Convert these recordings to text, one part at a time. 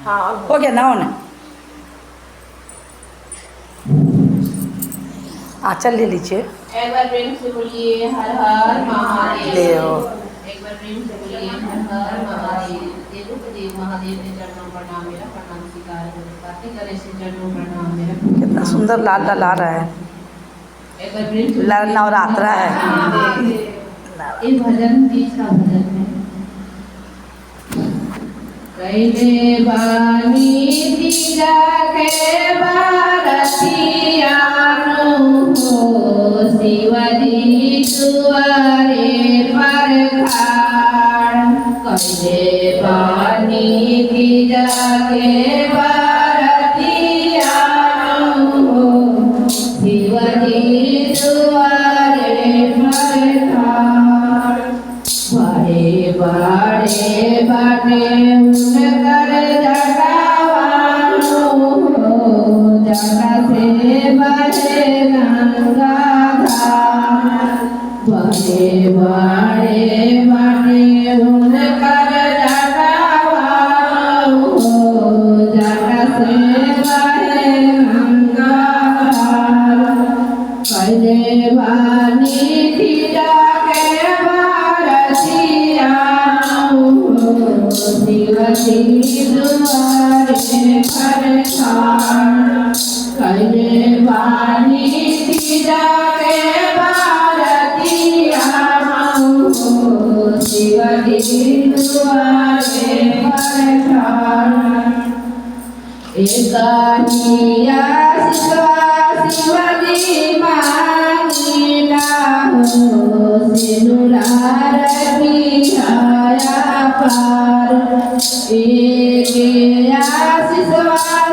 हाँ हो गया ना होने। आंचल ले लीजिए। एक बार प्रेम से बोलिए हर हर महादेव। एक बार प्रेम से बोलिए हर हर महादेव। देव महादेव के चरणों प्रणाम, मेरा प्रणाम स्वीकार करें। बातें करे से चरणों प्रणाम, मेरा कितना सुंदर लाल लाल आ रहा है। एक बार प्रेम से लाल नवरात्रा है। ये भजन तीज का भजन है। कैले बानी तीजा के बारतिया हो, शिवजी दुआरे पर खाड़। कैले बानी तीजा के बारतिया हो, शिवजी दुआरे पर खाड़। बड़े बड़े बाटे उनकर जटावानो हो, जटा से बहे गंगा धार। बड़े बड़े बाटे उनकर जटावानो हो, जटा से बहे गंगा धार। कैले बानी तीजा के बारतिया हो, शिवजी दुआरे पर खाड़। कैले बानी तीजा के बारतिया हो, शिवजी दुआरे पर खाड़। एकानिया शिवजी मांगिला हो, सिनुरार पिया पार। एक आशीष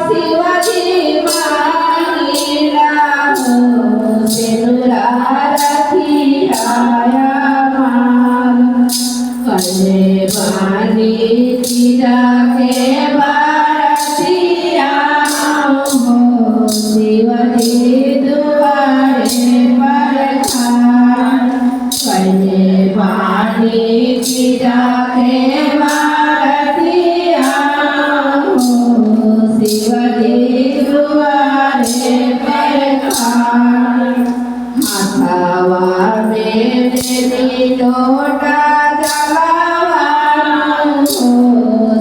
शिवजी मांगिला हो, सिनुरार पिया पार। कैले बानी तीजा के बारतिया हो, शिवजी दुआरे पर खाड़। कैले बानी तीजा के बारतिया हो, शिवजी दुआरे पर खाड़। हाथवा में देवी लोटा जलावा हो,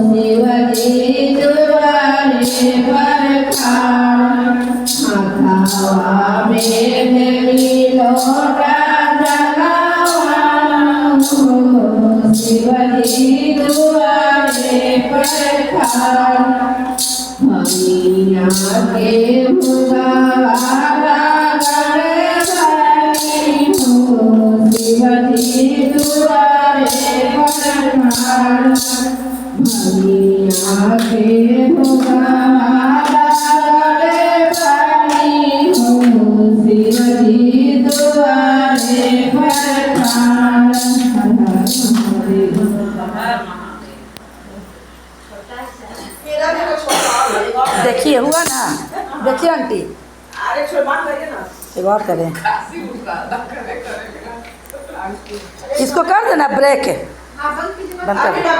शिवजी दुआरे पर खाड़। हाथवा में देवी लोटा जलावा हो, शिवजी दुआरे पर खाड़। भैया के भुगावारा गणपति हो, शिवजी दुआरे पर खाड़। भैया के भुगावारा गणपति हो, शिवजी दुआरे पर खाड़। देखिए हुआ ना, देखिए आंटी। एक और करें, इसको कर देना ब्रेक, बंद कर।